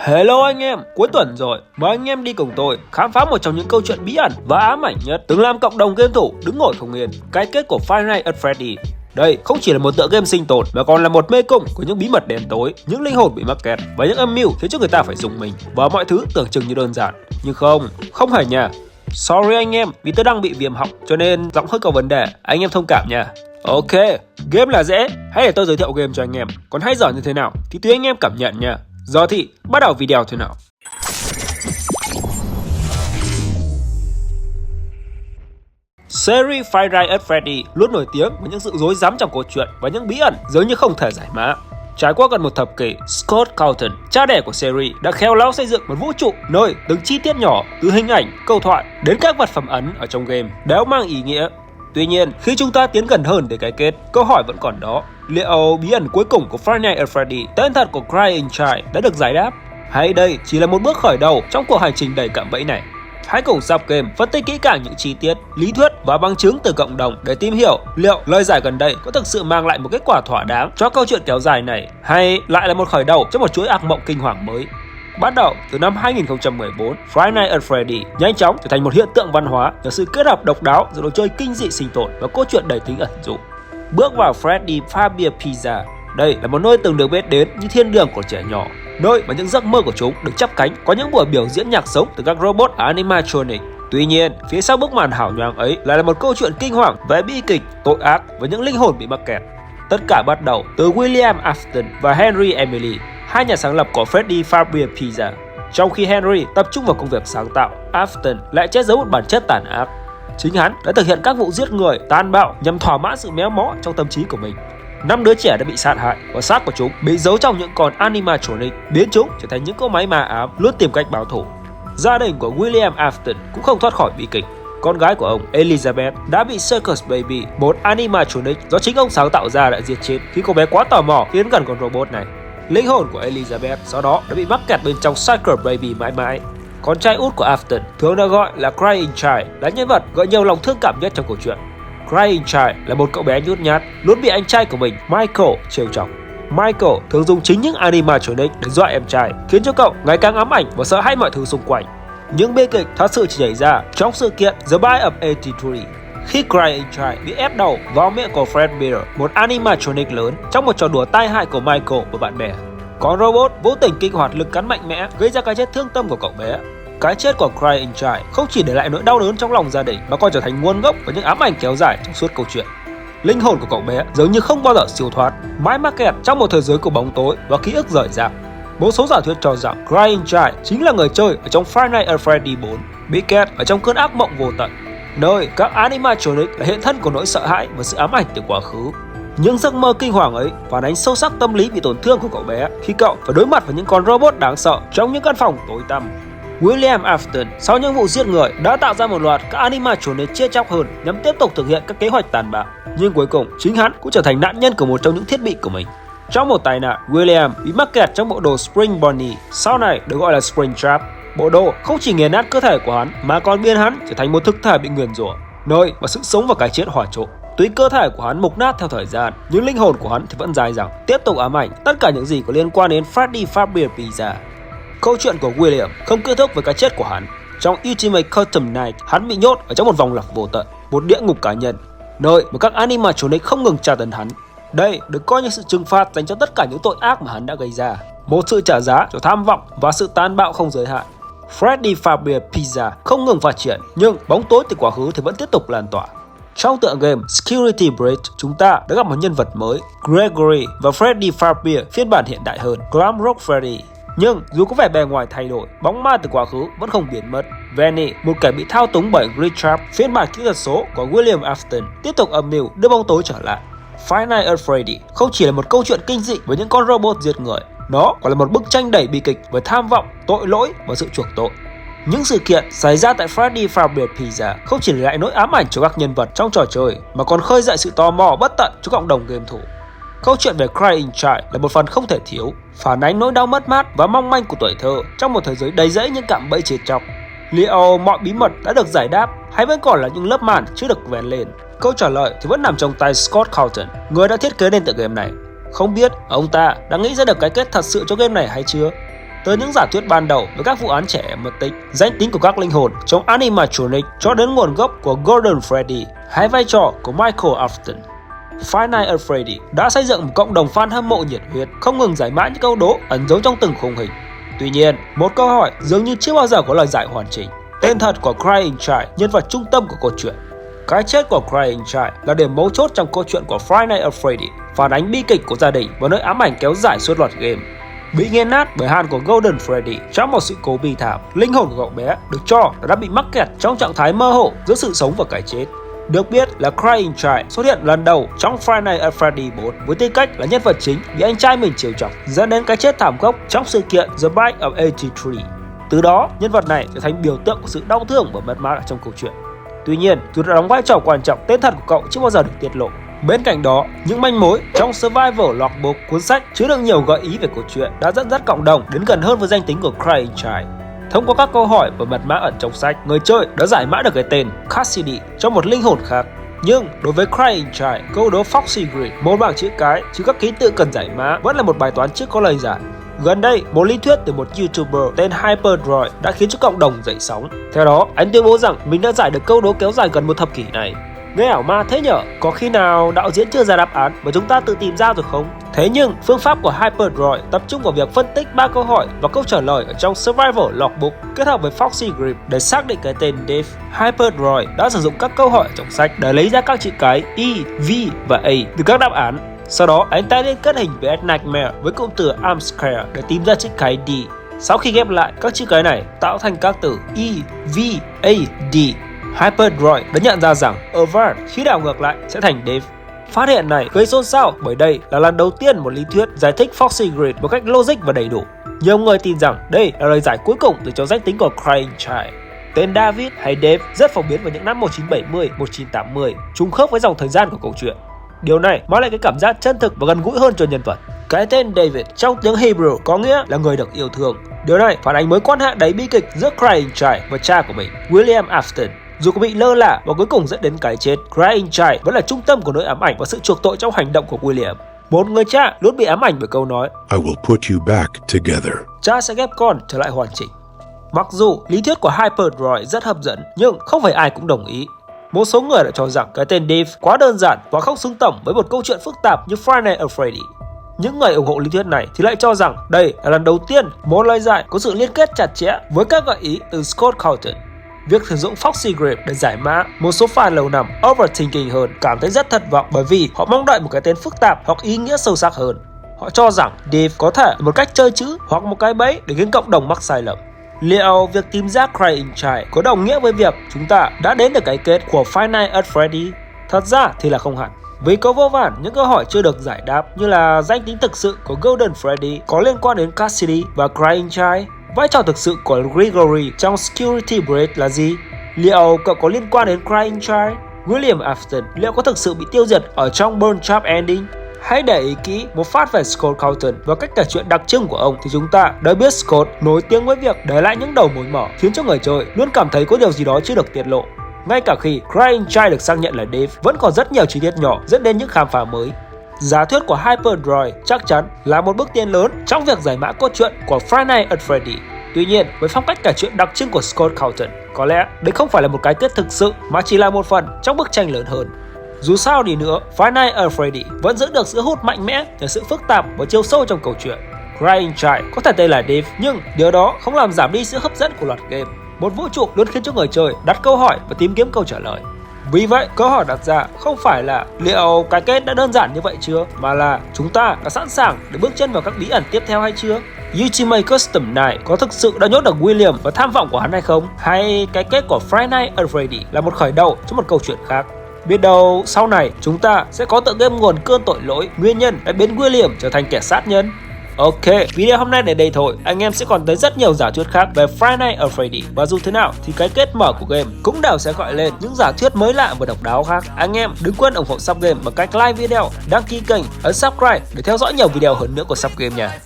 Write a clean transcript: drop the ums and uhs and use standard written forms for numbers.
Hello anh em, cuối tuần rồi, mời anh em đi cùng tôi khám phá một trong những câu chuyện bí ẩn và ám ảnh nhất từng làm cộng đồng game thủ đứng ngồi không yên, cái kết của Five Nights at Freddy. Đây không chỉ là một tựa game sinh tồn mà còn là một mê cung của những bí mật đen tối, những linh hồn bị mắc kẹt và những âm mưu khiến cho người ta phải rùng mình. Và mọi thứ tưởng chừng như đơn giản, nhưng không hề nha. Sorry anh em, vì tôi đang bị viêm họng cho nên giọng hơi có vấn đề, anh em thông cảm nha. Ok, game là dễ, hãy để tôi giới thiệu game cho anh em. Còn hay dở như thế nào thì tùy anh em cảm nhận nha. Giờ thì bắt đầu video thế nào. Series Five Nights at Freddy luôn nổi tiếng với những sự rối rắm trong câu chuyện và những bí ẩn dường như không thể giải mã. Trải qua gần một thập kỷ, Scott Cawthon, cha đẻ của series, đã khéo léo xây dựng một vũ trụ nơi từng chi tiết nhỏ, từ hình ảnh, câu thoại đến các vật phẩm ấn ở trong game đều mang ý nghĩa. Tuy nhiên, khi chúng ta tiến gần hơn đến cái kết, câu hỏi vẫn còn đó. Liệu bí ẩn cuối cùng của Five Nights at Freddy, tên thật của Crying Child, đã được giải đáp? Hay đây chỉ là một bước khởi đầu trong cuộc hành trình đầy cạm bẫy này? Hãy cùng sub game phân tích kỹ càng những chi tiết, lý thuyết và bằng chứng từ cộng đồng để tìm hiểu liệu lời giải gần đây có thực sự mang lại một kết quả thỏa đáng cho câu chuyện kéo dài này, hay lại là một khởi đầu cho một chuỗi ác mộng kinh hoàng mới. Bắt đầu từ năm 2014, Five Nights at Freddy nhanh chóng trở thành một hiện tượng văn hóa nhờ sự kết hợp độc đáo giữa đồ chơi kinh dị sinh tồn và câu chuyện đầy tính ẩn dụ. Bước vào Freddy Fazbear Pizza, đây là một nơi từng được biết đến như thiên đường của trẻ nhỏ, nơi mà những giấc mơ của chúng được chắp cánh qua những buổi biểu diễn nhạc sống từ các robot animatronic. Tuy nhiên, phía sau bức màn hào nhoáng ấy lại là một câu chuyện kinh hoàng về bi kịch, tội ác và những linh hồn bị mắc kẹt. Tất cả bắt đầu từ William Afton và Henry Emily, hai nhà sáng lập của Freddy Fazbear Pizza. Trong khi Henry tập trung vào công việc sáng tạo, Afton lại che giấu một bản chất tàn ác. Chính hắn đã thực hiện các vụ giết người tàn bạo nhằm thỏa mãn sự méo mó trong tâm trí của mình. 5 đứa trẻ đã bị sát hại và xác của chúng bị giấu trong những con animatronic, biến chúng trở thành những cỗ máy ma ám luôn tìm cách báo thù. Gia đình của William Afton cũng không thoát khỏi bi kịch. Con gái của ông, Elizabeth, đã bị Circus Baby, một animatronic do chính ông sáng tạo ra, đã giết chết khi cô bé quá tò mò tiến gần con robot này. Linh hồn của Elizabeth sau đó đã bị mắc kẹt bên trong Circus Baby mãi mãi. Con trai út của Afton, thường được gọi là Crying Child, là nhân vật gợi nhiều lòng thương cảm nhất trong câu chuyện. Crying Child là một cậu bé nhút nhát, luôn bị anh trai của mình, Michael, trêu chọc. Michael thường dùng chính những animatronic để dọa em trai, khiến cho cậu ngày càng ám ảnh và sợ hãi mọi thứ xung quanh. Những bi kịch thật sự chỉ xảy ra trong sự kiện The Bite of 83, khi Crying Child bị ép đầu vào miệng của Fredbear, một animatronic lớn, trong một trò đùa tai hại của Michael và bạn bè. Con robot vô tình kích hoạt lực cắn mạnh mẽ, gây ra cái chết thương tâm của cậu bé. Cái chết của Crying Child không chỉ để lại nỗi đau đớn trong lòng gia đình mà còn trở thành nguồn gốc của những ám ảnh kéo dài trong suốt câu chuyện. Linh hồn của cậu bé dường như không bao giờ siêu thoát, mãi mắc kẹt trong một thế giới của bóng tối và ký ức rời rạc. Một số giả thuyết cho rằng Crying Child chính là người chơi ở trong Five Nights at Freddy 4, bị kẹt ở trong cơn ác mộng vô tận, nơi các animatronic là hiện thân của nỗi sợ hãi và sự ám ảnh từ quá khứ. Những giấc mơ kinh hoàng ấy phản ánh sâu sắc tâm lý bị tổn thương của cậu bé khi cậu phải đối mặt với những con robot đáng sợ trong những căn phòng tối tăm. William Afton sau những vụ giết người đã tạo ra một loạt các animatronic chết chóc hơn nhằm tiếp tục thực hiện các kế hoạch tàn bạo, nhưng cuối cùng chính hắn cũng trở thành nạn nhân của một trong những thiết bị của mình. Trong một tai nạn, William bị mắc kẹt trong bộ đồ Spring Bonnie, sau này được gọi là Spring Trap. Bộ đồ không chỉ nghiền nát cơ thể của hắn mà còn biến hắn trở thành một thực thể bị nguyền rủa, nơi mà sự sống và cái chết hòa trộn. Tuy cơ thể của hắn mục nát theo thời gian, nhưng linh hồn của hắn thì vẫn dai dẳng, tiếp tục ám ảnh tất cả những gì có liên quan đến Freddy Fazbear Pizza. Câu chuyện của William không kết thúc với cái chết của hắn. Trong Ultimate Custom Night, hắn bị nhốt ở trong một vòng lặp vô tận, một địa ngục cá nhân, nơi mà các animatronic không ngừng tra tấn hắn. Đây được coi như sự trừng phạt dành cho tất cả những tội ác mà hắn đã gây ra, một sự trả giá cho tham vọng và sự tàn bạo không giới hạn. Freddy Fazbear Pizza không ngừng phát triển, nhưng bóng tối từ quá khứ thì vẫn tiếp tục lan tỏa. Trong tựa game Security Breach, chúng ta đã gặp một nhân vật mới, Gregory, và Freddy Fazbear phiên bản hiện đại hơn, Glam Rock Freddy. Nhưng dù có vẻ bề ngoài thay đổi, bóng ma từ quá khứ vẫn không biến mất. Vanny, một kẻ bị thao túng bởi Richard, phiên bản kỹ thuật số của William Afton, tiếp tục âm mưu đưa bóng tối trở lại. Five Nights at Freddy không chỉ là một câu chuyện kinh dị với những con robot giết người, nó còn là một bức tranh đầy bi kịch với tham vọng, tội lỗi và sự chuộc tội. Những sự kiện xảy ra tại Freddy Fazbear Pizza không chỉ để lại nỗi ám ảnh cho các nhân vật trong trò chơi mà còn khơi dậy sự tò mò bất tận cho cộng đồng game thủ. Câu chuyện về Crying Child là một phần không thể thiếu, phản ánh nỗi đau mất mát và mong manh của tuổi thơ trong một thế giới đầy rẫy những cạm bẫy chết chóc. Liệu mọi bí mật đã được giải đáp hay vẫn còn là những lớp màn chưa được vén lên? Câu trả lời thì vẫn nằm trong tay Scott Cawthon, người đã thiết kế nên tựa game này. Không biết ông ta đã nghĩ ra được cái kết thật sự cho game này hay chưa? từ những giả thuyết ban đầu về các vụ án trẻ em mất tích, danh tính của các linh hồn trong animatronic cho đến nguồn gốc của Golden Freddy hay vai trò của Michael Afton. Five Nights at Freddy đã xây dựng một cộng đồng fan hâm mộ nhiệt huyết, không ngừng giải mã những câu đố ẩn giấu trong từng khung hình. Tuy nhiên, một câu hỏi dường như chưa bao giờ có lời giải hoàn chỉnh. Tên thật của Crying Child, nhân vật trung tâm của câu chuyện. Cái chết của Crying Child là điểm mấu chốt trong câu chuyện của Five Nights at Freddy, phản ánh bi kịch của gia đình và nỗi ám ảnh kéo dài suốt loạt game. Bị nghiền nát bởi hàn của Golden Freddy trong một sự cố bi thảm, linh hồn của cậu bé được cho là đã bị mắc kẹt trong trạng thái mơ hồ giữa sự sống và cái chết. Được biết là Crying Child xuất hiện lần đầu trong Five Nights at Freddy 4 với tư cách là nhân vật chính bị anh trai mình trêu chọc, dẫn đến cái chết thảm khốc trong sự kiện The Bite of 83. Từ đó, nhân vật này trở thành biểu tượng của sự đau thương và mất mát ở trong câu chuyện. Tuy nhiên, dù đã đóng vai trò quan trọng, tên thật của cậu chưa bao giờ được tiết lộ. Bên cạnh đó, những manh mối trong Survival Logbook, cuốn sách chứa đựng nhiều gợi ý về câu chuyện đã dẫn dắt cộng đồng đến gần hơn với danh tính của Crying Child. Thông qua các câu hỏi và mật mã ẩn trong sách, người chơi đã giải mã được cái tên Cassidy cho một linh hồn khác. Nhưng đối với Crying Child, câu đố Foxy Grid, một bảng chữ cái chứ các ký tự cần giải mã vẫn là một bài toán chưa có lời giải. Gần đây, một lý thuyết từ một YouTuber tên Hyperdroid đã khiến cho cộng đồng dậy sóng. Theo đó, anh tuyên bố rằng mình đã giải được câu đố kéo dài gần một thập kỷ này. Nghe ảo ma thế nhở? Có khi nào đạo diễn chưa ra đáp án và chúng ta tự tìm ra rồi không? Thế nhưng, phương pháp của Hyperdroid tập trung vào việc phân tích 3 câu hỏi và câu trả lời ở trong Survival Logbook kết hợp với Foxy Grid để xác định cái tên Dave. Hyperdroid đã sử dụng các câu hỏi trong sách để lấy ra các chữ cái E, V và A từ các đáp án. Sau đó, anh ta liên kết hình với Nightmare với cụm từ Armscare để tìm ra chữ cái D. Sau khi ghép lại, các chữ cái này tạo thành các từ E, V, A, D. Hyperdroid đã nhận ra rằng Avert khi đảo ngược lại sẽ thành Dave. Phát hiện này gây xôn xao bởi đây là lần đầu tiên một lý thuyết giải thích Foxy Grid một cách logic và đầy đủ. Nhiều người tin rằng đây là lời giải cuối cùng từ cho danh tính của Crying Child. Tên David hay Dave rất phổ biến vào những năm 1970, 1980, trùng khớp với dòng thời gian của câu chuyện. Điều này mang lại cái cảm giác chân thực và gần gũi hơn cho nhân vật. Cái tên David trong tiếng Hebrew có nghĩa là người được yêu thương. Điều này phản ánh mối quan hệ đầy bi kịch giữa Crying Child và cha của mình, William Afton. Dù có bị lơ là và cuối cùng dẫn đến cái chết, Crying Child vẫn là trung tâm của nỗi ám ảnh và sự chuộc tội trong hành động của William. Một người cha luôn bị ám ảnh bởi câu nói I will put you back together. Cha sẽ ghép con trở lại hoàn chỉnh. Mặc dù lý thuyết của Hyperdroid rất hấp dẫn, nhưng không phải ai cũng đồng ý. Một số người đã cho rằng cái tên Dave quá đơn giản và không xứng tầm với một câu chuyện phức tạp như Five Nights at Freddy. Những người ủng hộ lý thuyết này thì lại cho rằng đây là lần đầu tiên một lời giải có sự liên kết chặt chẽ với các gợi ý từ Scott Cawthon. Việc sử dụng Foxy Grid để giải mã, một số fan lâu năm overthinking hơn cảm thấy rất thất vọng bởi vì họ mong đợi một cái tên phức tạp hoặc ý nghĩa sâu sắc hơn. Họ cho rằng Dave có thể là một cách chơi chữ hoặc một cái bẫy để khiến cộng đồng mắc sai lầm. Liệu việc tìm ra Crying Child có đồng nghĩa với việc chúng ta đã đến được cái kết của Five Nights at Freddy? Thật ra thì là không hẳn. Vì có vô vàn những câu hỏi chưa được giải đáp như là danh tính thực sự của Golden Freddy có liên quan đến Cassidy và Crying Child. Vai trò thực sự của Gregory trong Security Breach là gì? Liệu cậu có liên quan đến Crying Child? William Afton liệu có thực sự bị tiêu diệt ở trong Burn Trap Ending? Hãy để ý kỹ một phát về Scott Cawthon và cách kể chuyện đặc trưng của ông thì chúng ta đã biết Scott nổi tiếng với việc để lại những đầu mối mỏ khiến cho người chơi luôn cảm thấy có điều gì đó chưa được tiết lộ. Ngay cả khi Crying Child được xác nhận là Dave, vẫn còn rất nhiều chi tiết nhỏ dẫn đến những khám phá mới. Giả thuyết của Hyperdroid chắc chắn là một bước tiến lớn trong việc giải mã câu chuyện của Five Nights at Freddy. Tuy nhiên, với phong cách kể chuyện đặc trưng của Scott Cawthon, có lẽ đây không phải là một cái kết thực sự mà chỉ là một phần trong bức tranh lớn hơn. Dù sao đi nữa, Five Nights at Freddy vẫn giữ được sự hút mạnh mẽ nhờ sự phức tạp và chiều sâu trong câu chuyện. Crying Child có thể tên là Dave, nhưng điều đó không làm giảm đi sự hấp dẫn của loạt game. Một vũ trụ luôn khiến cho người chơi đặt câu hỏi và tìm kiếm câu trả lời. Vì vậy, câu hỏi đặt ra không phải là liệu cái kết đã đơn giản như vậy chưa, mà là chúng ta đã sẵn sàng để bước chân vào các bí ẩn tiếp theo hay chưa? Ultimate Custom này có thực sự đã nhốt được William và tham vọng của hắn hay không? Hay cái kết của Five Nights at Freddy là một khởi đầu cho một câu chuyện khác? Biết đâu sau này chúng ta sẽ có tựa game nguồn cơn tội lỗi, nguyên nhân đã biến William trở thành kẻ sát nhân. Ok, video hôm nay đến đây thôi. Anh em sẽ còn tới rất nhiều giả thuyết khác về Five Nights at Freddy. Và dù thế nào thì cái kết mở của game cũng đều sẽ gọi lên những giả thuyết mới lạ và độc đáo khác. Anh em đừng quên ủng hộ Sub Game bằng cách like video, đăng ký kênh, ấn subscribe để theo dõi nhiều video hơn nữa của Sub Game nha.